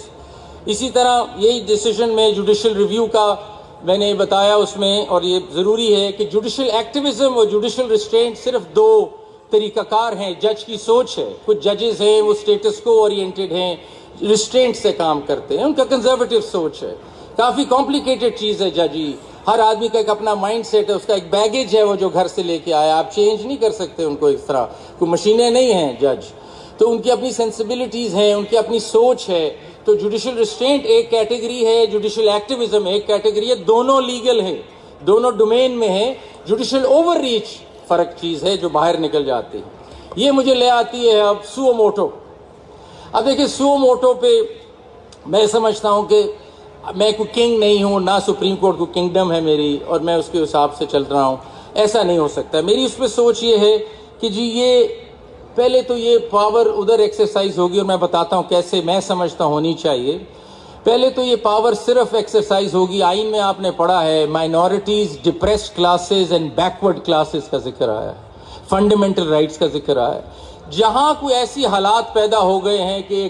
इसी तरह यही डिसीजन में जुडिशियल रिव्यू का मैंने बताया उसमें, और ये ज़रूरी है कि जुडिशियल एक्टिविज्म और जुडिशियल रिस्ट्रेंट सिर्फ दो तरीकाकार हैं। जज की सोच है, कुछ जजेस हैं वो स्टेटस को ओरिएंटेड हैं, रिस्ट्रेंट से काम करते हैं, उनका कंजर्वेटिव सोच है। काफ़ी कॉम्प्लिकेटेड चीज़ है जजी। हर आदमी का एक अपना माइंड सेट है, उसका एक बैगेज है वो जो घर से लेके आया। आप चेंज नहीं कर सकते उनको इस तरह, कोई मशीनें नहीं हैं जज। तो उनकी अपनी सेंसिबिलिटीज़ हैं, उनकी अपनी सोच है। तो जुडिशियल रिस्ट्रेंट एक कैटेगरी है, जुडिशियल एक्टिविज्म एक कैटेगरी है। दोनों लीगल है, दोनों डोमेन में है। जुडिशियल ओवर रीच फर्क चीज़ है जो बाहर निकल जाती है। ये मुझे ले आती है अब सुओ मोटो। अब देखिए सुओ मोटो पे मैं समझता हूँ कि मैं कोई किंग नहीं हूँ, ना सुप्रीम कोर्ट को किंगडम है मेरी और मैं उसके हिसाब से चल रहा हूँ। ऐसा नहीं हो सकता। मेरी उस पर सोच ये है कि जी ये पहले तो ये पावर उधर एक्सरसाइज होगी, और मैं बताता हूँ कैसे मैं समझता होनी चाहिए। पहले तो ये पावर सिर्फ एक्सरसाइज होगी, आइन में आपने पढ़ा है minorities, depressed classes and backward classes का जिक्र आया है, फंडामेंटल राइट्स का जिक्र आया है। जहाँ कोई ऐसी हालात पैदा हो गए हैं कि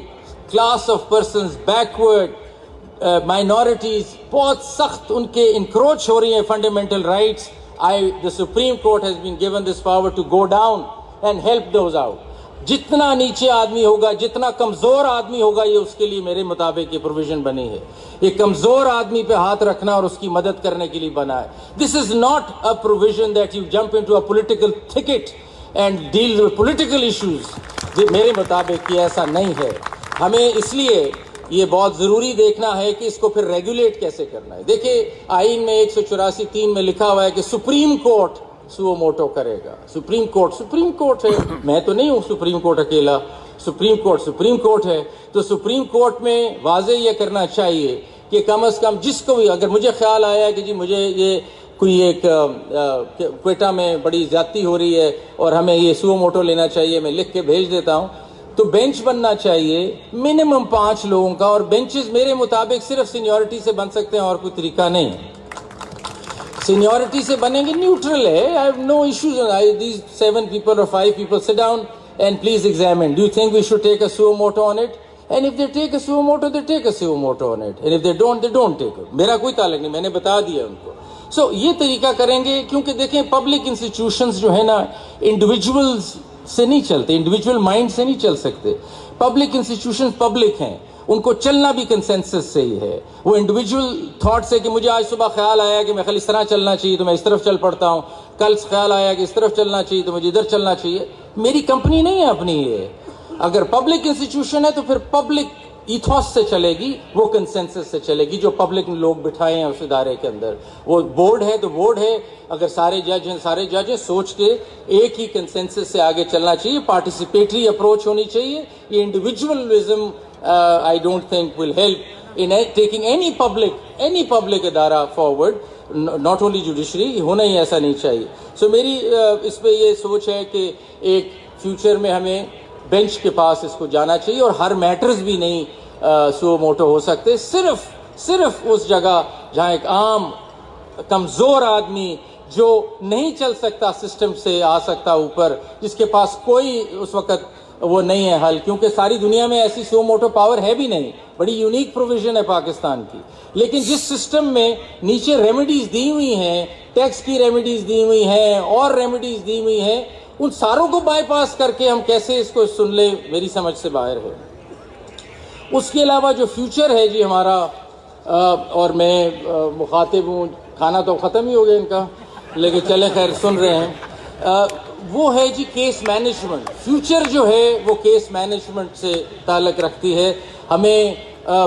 class of persons backward minorities बहुत सख्त उनके इंक्रोच हो रही हैं fundamental rights, the Supreme Court has been given this power to go down and help those out. जितना नीचे आदमी होगा, जितना कमजोर आदमी होगा, ये उसके लिए मेरे मुताबिक ये प्रोविजन बनी है। ये कमजोर आदमी पे हाथ रखना और उसकी मदद करने के लिए बना है। This is not a provision that you jump into a political thicket and deal with political issues. मेरे मुताबिक ये ऐसा नहीं है। हमें इसलिए ये बहुत ज़रूरी देखना है कि इसको फिर रेगुलेट कैसे करना है। देखिए आइन में 184(3) में लिखा हुआ है कि सुप्रीम कोर्ट सुओ मोटो करेगा। सुप्रीम कोर्ट है, मैं तो नहीं हूँ सुप्रीम कोर्ट अकेला, सुप्रीम कोर्ट है। तो सुप्रीम कोर्ट में वाज़े ये करना चाहिए कि कम से कम जिसको भी, अगर मुझे ख्याल आया कि जी मुझे ये कोई एक क्वेटा में बड़ी ज्यादती हो रही है और हमें ये सुओ मोटो लेना चाहिए, मैं लिख के भेज देता हूँ, तो बेंच बनना चाहिए मिनिमम 5 लोगों का। और बेंचेस मेरे मुताबिक सिर्फ सीनियरिटी से बन सकते हैं और कोई तरीका नहीं है। सीनियरिटी से बनेंगे, न्यूट्रल है, I have no issues. These 7 people or 5 people, sit down and please examine. Do you think we should take a suo motu on it? And if they take a suo motu, they take a suo motu on it. And if they don't take it. मेरा कोई ताल्लुक नहीं, मैंने बता दिया उनको. So ये तरीका करेंगे, क्योंकि देखें पब्लिक इंस्टीट्यूशंस जो है ना, इंडिविजुअल्स से नहीं चलते, इंडिविजुअल माइंड से नहीं चल सकते. पब्लिक इंस्टीट्यूशंस पब्लिक हैं, उनको चलना भी कंसेंसस से ही है. वो इंडिविजुअल थॉट से कि मुझे आज सुबह ख्याल आया कि मैं कल इस तरह चलना चाहिए तो मैं इस तरफ चल पड़ता हूँ, कल ख्याल आया कि इस तरफ चलना चाहिए तो मुझे इधर चलना चाहिए. मेरी कंपनी नहीं है अपनी ये. अगर पब्लिक इंस्टीट्यूशन है तो फिर पब्लिक इथॉस से चलेगी, वो कंसेंसस से चलेगी, जो पब्लिक लोग बिठाए हैं उस इदारे के अंदर. वो बोर्ड है तो बोर्ड है, अगर सारे जज हैं सोच के एक ही कंसेंसस से आगे चलना चाहिए. पार्टिसिपेटरी अप्रोच होनी चाहिए. ये individualism I don't think will help in taking any public इदारा forward, not only judiciary. होना ही ऐसा नहीं चाहिए. So मेरी इस पे ये सोच है कि एक फ्यूचर में हमें बेंच के पास इसको जाना चाहिए, और हर मैटर्स भी नहीं suo motu हो सकते. सिर्फ उस जगह जहाँ एक आम कमज़ोर आदमी जो नहीं चल सकता, सिस्टम से आ सकता ऊपर, जिसके पास कोई उस वक़्त वो नहीं है हल, क्योंकि सारी दुनिया में ऐसी suo motu पावर है भी नहीं. बड़ी यूनिक प्रोविजन है पाकिस्तान की. लेकिन जिस सिस्टम में नीचे रेमेडीज दी हुई हैं, टैक्स की रेमेडीज दी हुई हैं और रेमेडीज दी हुई हैं, उन सारों को बाईपास करके हम कैसे इसको सुन ले, मेरी समझ से बाहर है. उसके अलावा जो फ्यूचर है जी हमारा, और मैं मुखातिब हूँ, खाना तो ख़त्म ही हो गया इनका, लेकिन चले खैर सुन रहे हैं, वो है जी केस मैनेजमेंट. फ्यूचर जो है वो केस मैनेजमेंट से ताल्लुक़ रखती है. हमें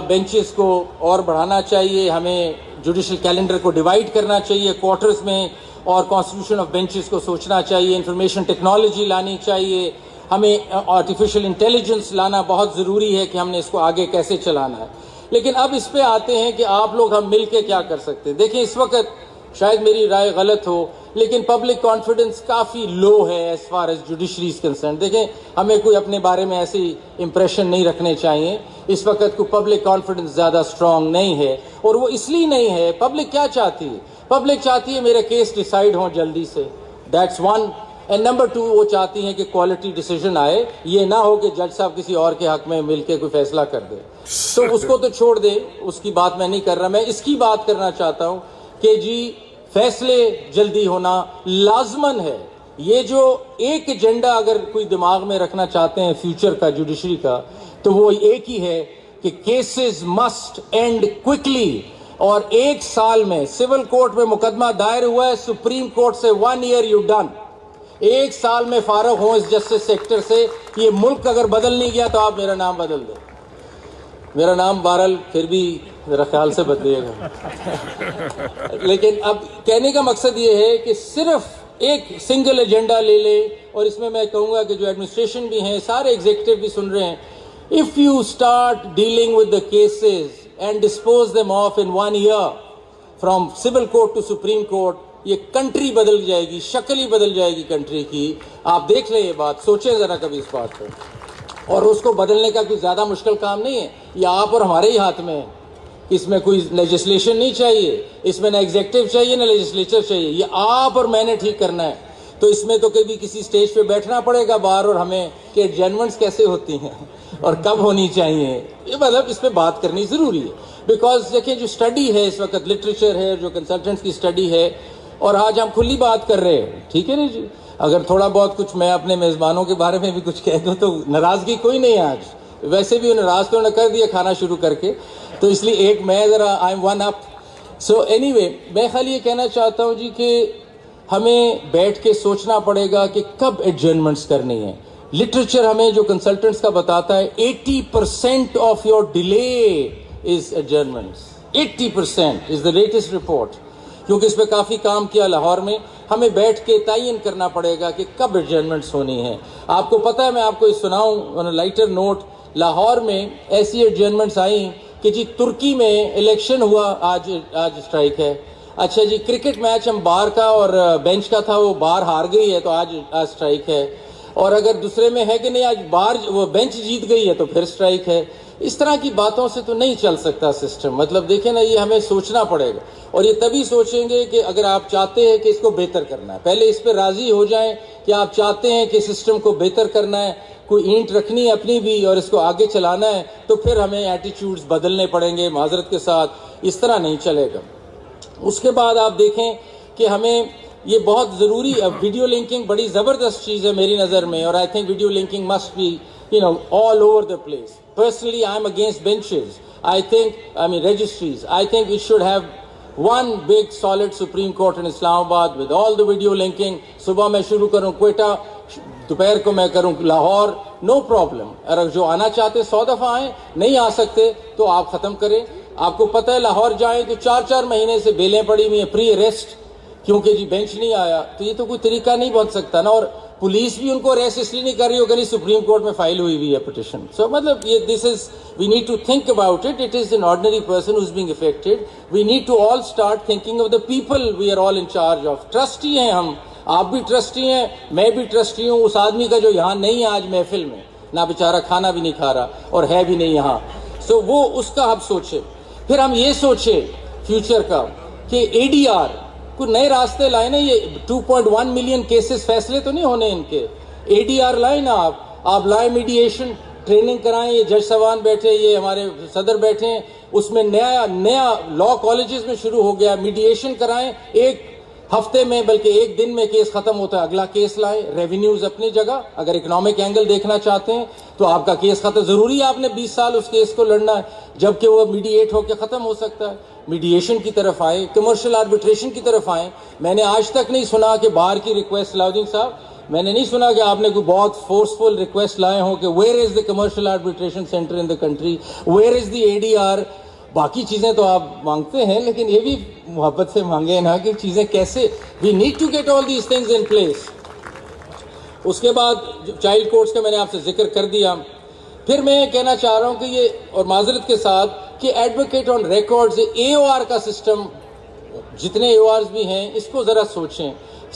बेंचेस को और बढ़ाना चाहिए, हमें जुडिशल कैलेंडर को डिवाइड करना चाहिए क्वार्टर्स में, और कॉन्स्टिट्यूशन ऑफ बेंचेस को सोचना चाहिए. इंफॉर्मेशन टेक्नोलॉजी लानी चाहिए, हमें आर्टिफिशियल इंटेलिजेंस लाना बहुत ज़रूरी है कि हमने इसको आगे कैसे चलाना है. लेकिन अब इस पे आते हैं कि आप लोग हम मिल के क्या कर सकते हैं. देखिए इस वक्त शायद मेरी राय गलत हो, लेकिन पब्लिक कॉन्फिडेंस काफ़ी लो है as far as judiciary is concern. देखें हमें कोई अपने बारे में ऐसी इंप्रेशन नहीं रखने चाहिए. इस वक्त को पब्लिक कॉन्फिडेंस ज़्यादा स्ट्रांग नहीं है, और वो इसलिए नहीं है. पब्लिक क्या चाहती है? पब्लिक चाहती है मेरे केस डिसाइड हों जल्दी से, दैट्स वन. एंड नंबर 2, वो चाहती हैं कि क्वालिटी डिसीजन आए, ये ना हो कि जज साहब किसी और के हक में मिलकर कोई फैसला कर दे. तो उसको तो छोड़ दे, उसकी बात मैं नहीं कर रहा. मैं इसकी बात करना चाहता हूँ कि जी फैसले जल्दी होना लाजमन है. ये जो एक एजेंडा अगर कोई दिमाग में रखना चाहते हैं फ्यूचर का जुडिशरी का, तो वो एक ही है कि केसेस मस्ट एंड क्विकली. और 1 साल में सिविल कोर्ट में मुकदमा दायर हुआ है, सुप्रीम कोर्ट से 1 ईयर यू डन. 1 साल में फारग हो इस जस्टिस सेक्टर से. ये मुल्क अगर बदल नहीं गया तो आप मेरा नाम बदल दें. मेरा नाम बहरहाल फिर भी मेरा ख्याल से बदलिएगा. लेकिन अब कहने का मकसद ये है कि सिर्फ एक सिंगल एजेंडा ले ले, और इसमें मैं कहूँगा कि जो एडमिनिस्ट्रेशन भी हैं, सारे एग्जीक्यूटिव भी सुन रहे हैं, if you start dealing with the cases and dispose them of in 1 year from civil court to Supreme Court, ये कंट्री बदल जाएगी, शक्ल ही बदल जाएगी कंट्री की. आप देख लें ये बात, सोचें ज़रा कभी इस बात पर. और उसको बदलने का कोई ज़्यादा मुश्किल काम नहीं है. ये आप और हमारे ही हाथ में है. इसमें कोई लेजिस्लेशन नहीं चाहिए, इसमें ना एग्जीक्यूटिव चाहिए ना लेजिस्लेचर चाहिए. ये आप और मैंने ठीक करना है. तो इसमें तो कभी किसी स्टेज पे बैठना पड़ेगा बाहर, और हमें कि एडजर्नमेंट्स कैसे होती हैं और कब होनी चाहिए, ये मतलब इस पर बात करनी ज़रूरी है. बिकॉज देखिए जो स्टडी है इस वक्त, लिटरेचर है, जो कंसल्टेंट्स की स्टडी है, और आज हम खुली बात कर रहे हैं, ठीक है ना जी. अगर थोड़ा बहुत कुछ मैं अपने मेज़बानों के बारे में भी कुछ कह दूँ तो नाराज़गी कोई नहीं है. आज वैसे भी नाराज़ तो उन्होंने कर दिया खाना शुरू करके, तो इसलिए एक मैं ज़रा I am one up. So anyway, मैं खाली ये कहना चाहता हूँ जी कि हमें बैठ के सोचना पड़ेगा कि कब एडजर्नमेंट्स करनी है. लिटरेचर हमें जो कंसल्टेंट्स का बताता है 80% of your delay is adjournments. 80% is the latest report, क्योंकि इस पर काफ़ी काम किया लाहौर में. हमें बैठ के तयन करना पड़ेगा कि कब एडजर्नमेंट्स होनी है. आपको पता है, मैं आपको ये सुनाऊँ on a lighter note, Lahore में ऐसी एडजर्नमेंट्स आई कि जी तुर्की में इलेक्शन हुआ, आज स्ट्राइक है. अच्छा जी, क्रिकेट मैच हम बार का और बेंच का था, वो बार हार गई है तो आज स्ट्राइक है. और अगर दूसरे में है कि नहीं आज बार वो बेंच जीत गई है तो फिर स्ट्राइक है. اس طرح کی باتوں سے تو نہیں چل سکتا سسٹم. مطلب دیکھیں نا, یہ ہمیں سوچنا پڑے گا, اور یہ تبھی سوچیں گے کہ اگر آپ چاہتے ہیں کہ اس کو بہتر کرنا ہے. پہلے اس پہ راضی ہو جائیں کہ آپ چاہتے ہیں کہ سسٹم کو بہتر کرنا ہے, کوئی اینٹ رکھنی ہے اپنی بھی اور اس کو آگے چلانا ہے, تو پھر ہمیں ایٹیٹیوڈز بدلنے پڑیں گے معذرت کے ساتھ. اس طرح نہیں چلے گا. اس کے بعد آپ دیکھیں کہ ہمیں یہ بہت ضروری, ویڈیو لنکنگ بڑی زبردست چیز ہے میری نظر میں, اور I think video linking must be all over the place. Personally, I'm against benches. Registries. I think it should have one big solid Supreme Court in Islamabad with all the video linking. صبح میں شروع کروں کوئٹہ, دوپہر کو میں کروں Lahore, no problem. اگر جو آنا چاہتے 100 دفعہ آئیں, نہیں آ سکتے تو آپ ختم کریں. آپ کو پتہ ہے لاہور جائیں تو 4 مہینے سے بیلیں پڑی ہوئی ہیں پری اریسٹ, کیونکہ جی بینچ نہیں آیا. تو یہ تو کوئی طریقہ نہیں بن سکتا نا. اور پولیس بھی ان کو ریسٹ اس لیے نہیں کر رہی ہوگا نہیں سپریم کورٹ میں فائل ہوئی ہے پٹیشن. سو مطلب یہ this is, we need to think about it. It is an ordinary person who is being affected. We need to all start thinking of the people we are all in charge of. Trustee ہیں ہم, آپ بھی trustee ہیں, میں بھی trustee ہوں. اس آدمی کا جو یہاں نہیں ہے آج محفل میں, نہ بیچارہ کھانا بھی نہیں کھا رہا اور ہے بھی نہیں یہاں, سو وہ اس کا اب سوچے. پھر ہم یہ سوچے فیوچر کا کہ اے ڈی آر کوئی نئے راستے لائیں نا. یہ 2.1 ملین کیسز فیصلے تو نہیں ہونے ان کے. اے ڈی آر لائیں نا, آپ لائیں, میڈیشن ٹریننگ کرائیں. یہ جج صاحبان بیٹھے, یہ ہمارے صدر بیٹھے ہیں, اس میں نیا لا کالجز میں شروع ہو گیا. میڈیشن کرائیں, 1 ہفتے میں بلکہ 1 دن میں کیس ختم ہوتا ہے, اگلا کیس لائیں. ریونیوز اپنی جگہ, اگر اکنامک اینگل دیکھنا چاہتے ہیں تو آپ کا کیس ختم. ضروری ہے آپ نے 20 سال اس کیس کو لڑنا ہے, جبکہ وہ میڈیٹ ہو کے ختم ہو سکتا ہے. میڈیشن کی طرف آئیں, کمرشل آربیٹریشن کی طرف آئیں. میں نے آج تک نہیں سنا کہ باہر کی ریکویسٹ, علاؤدین صاحب, میں نے نہیں سنا کہ آپ نے کوئی بہت فورسفل ریکویسٹ لائے ہوں کہ where is the commercial arbitration centre in the country, where is the A D R. باقی چیزیں تو آپ مانگتے ہیں, لیکن یہ بھی محبت سے مانگے نا کہ چیزیں کیسے. We need to get all these things in place. اس کے بعد چائلڈ کورٹس کا میں نے آپ سے ذکر کر دیا. پھر میں یہ کہنا چاہ رہا ہوں کہ یہ, اور معذرت کے ساتھ, کہ ایڈوکیٹ آن ریکارڈز, اے او آر کا سسٹم, جتنے اے او آرز بھی ہیں اس کو ذرا سوچیں.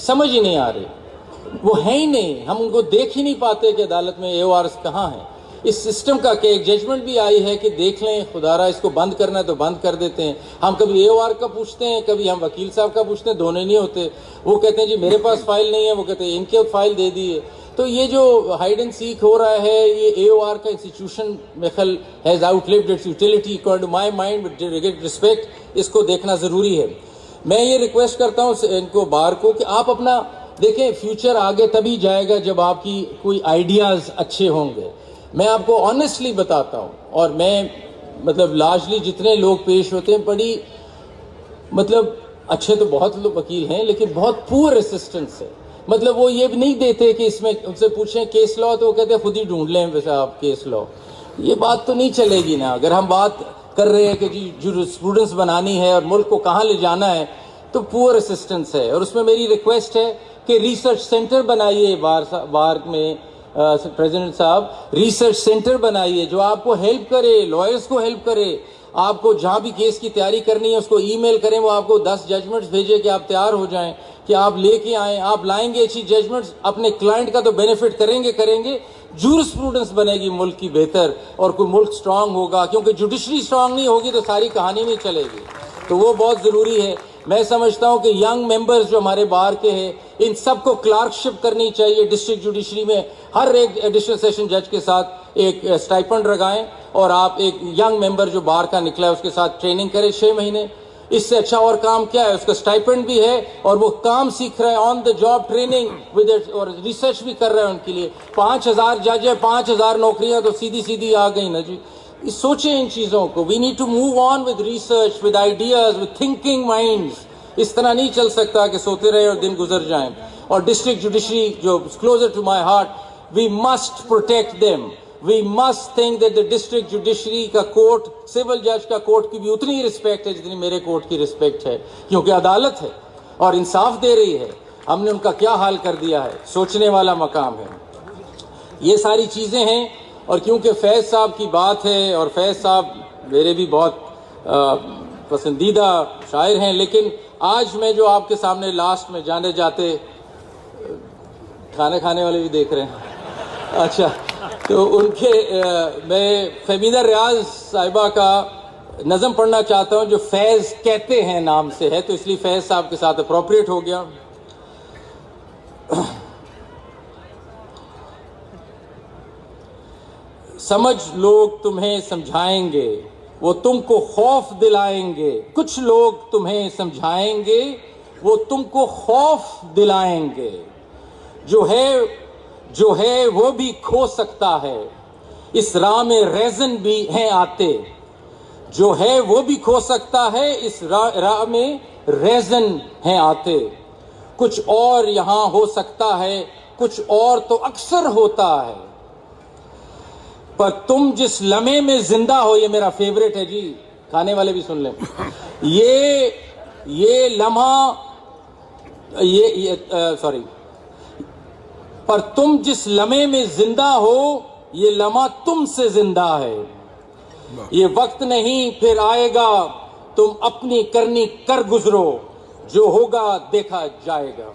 سمجھ ہی نہیں آ رہے, وہ ہیں ہی نہیں, ہم ان کو دیکھ ہی نہیں پاتے کہ عدالت میں اے او آرز کہاں ہیں. اس سسٹم کا کہ ایک ججمنٹ بھی آئی ہے کہ دیکھ لیں خدا را, اس کو بند کرنا ہے تو بند کر دیتے ہیں. ہم کبھی اے او آر کا پوچھتے ہیں, کبھی ہم وکیل صاحب کا پوچھتے ہیں, دونوں نہیں ہوتے. وہ کہتے ہیں جی میرے پاس فائل نہیں ہے, وہ کہتے ہیں ان کے فائل دے دیے. تو یہ جو ہائیڈ اینڈ سیک ہو رہا ہے, یہ اے او آر کا انسٹیٹیوشن میں خیال has out lived its utility according to my mind, with great respect. اس کو دیکھنا ضروری ہے. میں یہ ریکویسٹ کرتا ہوں ان کو, بار کو, کہ آپ اپنا دیکھیں. فیوچر آگے تبھی جائے گا جب آپ کی کوئی آئیڈیاز اچھے ہوں گے. میں آپ کو آنیسٹلی بتاتا ہوں, اور میں مطلب لارجلی جتنے لوگ پیش ہوتے ہیں, بڑی مطلب اچھے تو بہت لوگ وکیل ہیں, لیکن بہت پور اسسٹنس ہے. مطلب وہ یہ بھی نہیں دیتے کہ اس میں ان سے پوچھیں کیس لا, تو وہ کہتے ہیں خود ہی ڈھونڈ لیں ویسے آپ کیس لا. یہ بات تو نہیں چلے گی نا. اگر ہم بات کر رہے ہیں کہ جی جورسپروڈنس بنانی ہے اور ملک کو کہاں لے جانا ہے, تو پور اسسٹنس ہے. اور اس میں میری ریکویسٹ ہے کہ ریسرچ سینٹر بنائیے بار میں, پریزیڈنٹ صاحب, ریسرچ سینٹر بنائیے جو آپ کو ہیلپ کرے, لائرز کو ہیلپ کرے. آپ کو جہاں بھی کیس کی تیاری کرنی ہے اس کو ای میل کریں, وہ آپ کو 10 ججمنٹس بھیجے کہ آپ تیار ہو جائیں, کہ آپ لے کے آئیں. آپ لائیں گے اچھی ججمنٹس, اپنے کلائنٹ کا تو بینیفٹ کریں گے. جورسپروڈنس بنے گی ملک کی بہتر, اور کوئی ملک سٹرانگ ہوگا. کیونکہ جوڈیشری سٹرانگ نہیں ہوگی تو ساری کہانی نہیں چلے گی. تو وہ بہت ضروری ہے. میں سمجھتا ہوں کہ ینگ ممبرز جو ہمارے بار کے ہیں, ان سب کو کلارکشپ کرنی چاہیے ڈسٹرکٹ جوڈیشری میں. ہر ایک ایڈیشنل سیشن جج کے ساتھ ایک اسٹائپنڈ لگائیں, اور آپ ایک ینگ ممبر جو بار کا نکلا ہے اس کے ساتھ ٹریننگ کریں 6 مہینے. اس سے اچھا اور کام کیا ہے. اس کا اسٹائپنڈ بھی ہے, اور وہ کام سیکھ رہا ہے, آن دا جاب ٹریننگ اور ریسرچ بھی کر رہے ہیں ان کے لیے. 5000 جج ہے, 5000 نوکریاں تو سیدھی آ گئی نا جی. سوچیں ان چیزوں کو. We need to move on with research, with ideas, with thinking minds. اس طرح نہیں چل سکتا کہ سوتے رہے اور دن گزر جائیں. اور ڈسٹرکٹ جوڈیشری جو closer to my heart, we must protect them. We must think that the district judiciary کا کورٹ, سول جج کا کورٹ کی بھی اتنی ہی رسپیکٹ ہے جتنی میرے کورٹ کی رسپیکٹ ہے, کیونکہ عدالت ہے اور انصاف دے رہی ہے. ہم نے ان کا کیا حال کر دیا ہے, سوچنے والا مقام ہے. یہ ساری چیزیں ہیں. اور کیونکہ فیض صاحب کی بات ہے, اور فیض صاحب میرے بھی بہت پسندیدہ شاعر ہیں, لیکن آج میں جو آپ کے سامنے لاسٹ میں جانے جاتے, کھانے والے بھی دیکھ رہے ہیں, اچھا تو ان کے میں فہمیدہ ریاض صاحبہ کا نظم پڑھنا چاہتا ہوں جو فیض کہتے ہیں نام سے ہے، تو اس لیے فیض صاحب کے ساتھ اپروپریٹ ہو گیا. سمجھ لوگ تمہیں سمجھائیں گے، وہ تم کو خوف دلائیں گے. کچھ لوگ تمہیں سمجھائیں گے، وہ تم کو خوف دلائیں گے. جو ہے وہ بھی کھو سکتا ہے، اس راہ میں ریزن بھی ہیں آتے. جو ہے وہ بھی کھو سکتا ہے، اس راہ میں ریزن ہیں آتے. کچھ اور یہاں ہو سکتا ہے، کچھ اور تو اکثر ہوتا ہے. پر تم جس لمحے میں زندہ ہو، یہ میرا فیوریٹ ہے جی، کھانے والے بھی سن لیں. یہ لمحہ سوری، پر تم جس لمحے میں زندہ ہو، یہ لمحہ تم سے زندہ ہے. یہ وقت نہیں پھر آئے گا، تم اپنی کرنی کر گزرو، جو ہوگا دیکھا جائے گا.